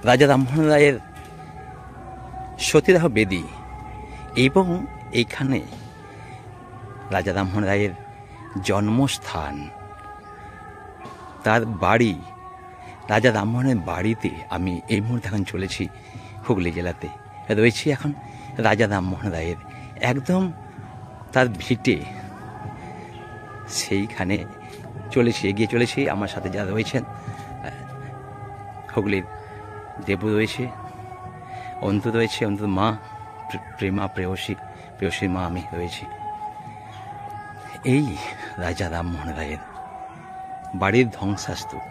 রাজা রামমোহন রায়ের সতীদাহ বেদী এবং এইখানে রাজা রামমোহন রায়ের জন্মস্থান, তার বাড়ি, রাজা রামমোহনের বাড়িতে আমি এই মুহূর্তে এখন চলেছি। হুগলি জেলাতে রয়েছি এখন রাজা রামমোহন রায়ের একদম তার ভিটে, সেইখানে চলেছি, এগিয়ে চলেছি। আমার সাথে যারা রয়েছেন, হুগলির দেবু রয়েছে, অন্তু রয়েছে, অন্তুর মা প্রেমা, প্রেয়সীর মা আমি রয়েছি। এই রাজা রামমোহন রায়ের বাড়ির ধ্বংসাস্তূপ।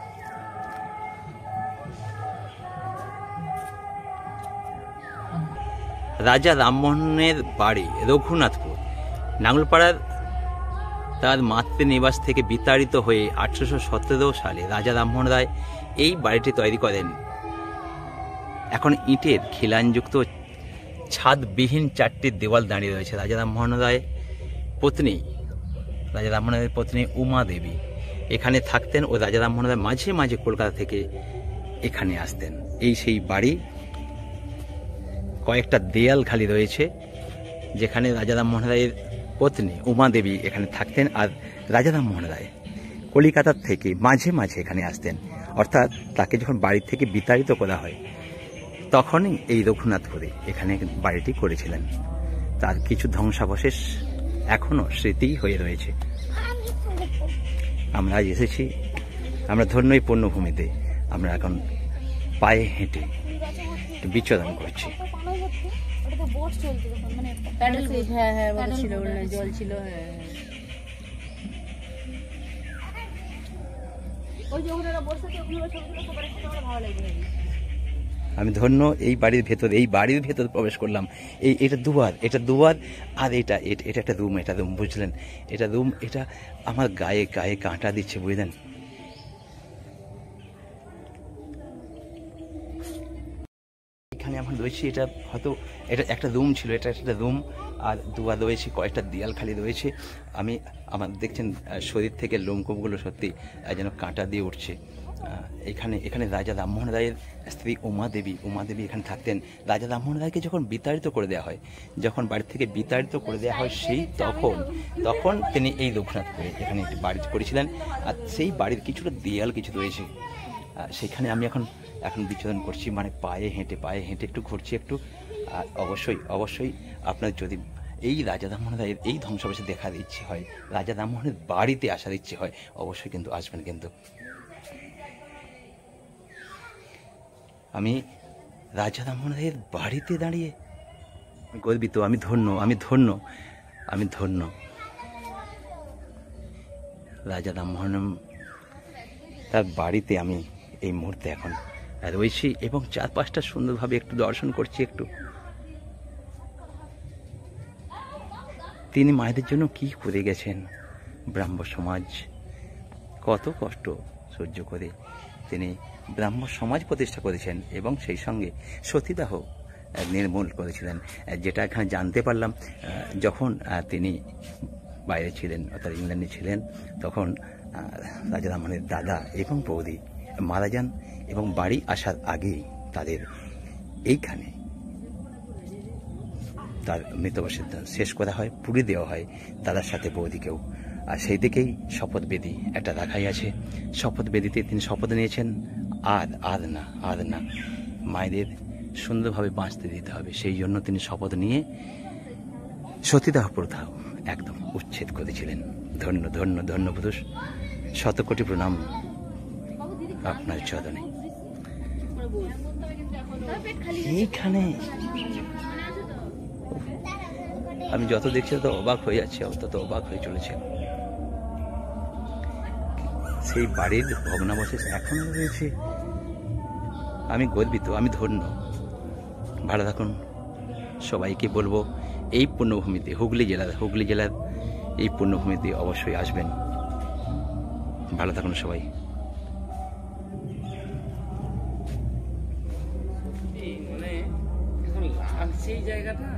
রাজা রামমোহনের বাড়ি রঘুনাথপুর, নাঙ্গলপাড়ার তার মাতৃনিবাস থেকে বিতাড়িত হয়ে 1817 সালে রাজা রামমোহন রায় এই বাড়িটি তৈরি করেন। এখন ইটের খিলানযুক্ত ছাদবিহীন 4টি দেওয়াল দাঁড়িয়ে রয়েছে। রাজা রামমোহন রায়ের পত্নী উমা দেবী এখানে থাকতেন ও রাজা রামমোহন রায় মাঝে মাঝে কলকাতা থেকে এখানে আসতেন। এই সেই বাড়ি, কয়েকটা দেয়াল খালি রয়েছে যেখানে রাজা রামমোহন রায়ের পত্নী উমা দেবী এখানে থাকতেন। আর রাজা রামমোহন রায় কলিকাতার থেকে মাঝে মাঝে এখানে আসতেন, অর্থাৎ তাকে যখন বাড়ি থেকে বিতাড়িত করা হয় তখনই এই রঘুনাথপুরে এখানে বাড়িটি করেছিলেন। তার কিছু ধ্বংসাবশেষ এখনো স্মৃতি হয়ে রয়েছে। আমরা এসেছি, আমরা ধন্য এই পূর্ণভূমিতে। আমরা এখন পায়ে হেঁটে বিচরণ করছি। আমি ধন্য এই বাড়ির ভেতর প্রবেশ করলাম। এটা দুয়ার আর এটা একটা রুম, বুঝলেন? এটা রুম, এটা আমার গায়ে কাঁটা দিচ্ছে, বুঝলেন? এখানে আমরা রয়েছি, এটা হয়তো এটা একটা রুম ছিল, এটা একটা রুম আর দুয়ার রয়েছে, কয়েকটা দেয়াল খালি রয়েছে। আমার দেখছেন শরীর থেকে লোমকূপগুলো সত্যি যেন কাঁটা দিয়ে উঠছে। এখানে রাজা রামমোহন রায়ের স্ত্রী উমা দেবী এখানে থাকতেন। রাজা রামমোহন রায়কে যখন বিতাড়িত করে দেওয়া হয়, যখন বাড়ি থেকে বিতাড়িত করে দেওয়া হয়, তখন তিনি এই রঘুনাথপুরে এখানে একটি বাড়ি করেছিলেন। আর সেই বাড়ির কিছুটা দেয়াল কিছু রয়েছে, সেখানে আমি এখন বিচরণ করছি, মানে পায়ে হেঁটে একটু ঘুরছি একটু। আর অবশ্যই আপনার যদি এই রাজা রামমোহন রায়ের এই ধ্বংসাবশেষ দেখার ইচ্ছে হয়, রাজা রামমোহনের বাড়িতে আসার ইচ্ছে হয়, অবশ্যই কিন্তু আসবেন। কিন্তু আমি রাজা রামমোহন রায়ের বাড়িতে দাঁড়িয়ে গর্বিত, আমি ধন্য। রাজা রামমোহন তার বাড়িতে আমি এই মুহূর্তে এখন রয়েছি এবং চারপাশটা সুন্দরভাবে একটু দর্শন করছি। তিনি মায়েদের জন্য কি করে গেছেন, ব্রাহ্ম সমাজ কত কষ্ট সহ্য করে তিনি ব্রাহ্ম সমাজ প্রতিষ্ঠা করেছেন এবং সেই সঙ্গে সতীদাহ নির্মূল করেছিলেন। যেটা এখানে জানতে পারলাম, যখন তিনি বাইরে ছিলেন, অর্থাৎ ইংল্যান্ডে ছিলেন, তখন রাজা রামমোহনের দাদা এবং বৌদি মারা যান এবং বাড়ি আসার আগেই তাদের এইখানে তার মৃতবাসিত শেষ করা হয়, পুড়ে দেওয়া হয় দাদার সাথে বৌদিকেও। আর সেই দিকেই শপথবেদী একটা রাখাই আছে। শপথবেদীতে তিনি শপথ নিয়েছেন, আর না মায়েদের সুন্দরভাবে বাঁচতে দিতে হবে। সেই জন্য তিনি শপথ নিয়ে সতীদাহ প্রথা একদম উচ্ছেদ করেছিলেন। ধন্য পুরুষ, শতকোটি প্রণাম আপনার চরণে। এইখানে আমি যত দেখছি তত অবাক হয়ে যাচ্ছি, তত অবাক হয়ে চলেছে। সেই বাড়ির ভগ্নাবশেষ এখনো রয়েছে। আমি গর্বিত, আমি ধন্য। ভালো থাকুন। সবাইকে বলবো এই পুণ্যভূমিতে, হুগলি জেলার এই পুণ্যভূমিতে অবশ্যই আসবেন। ভালো থাকুন সবাই। এই জায়গাটা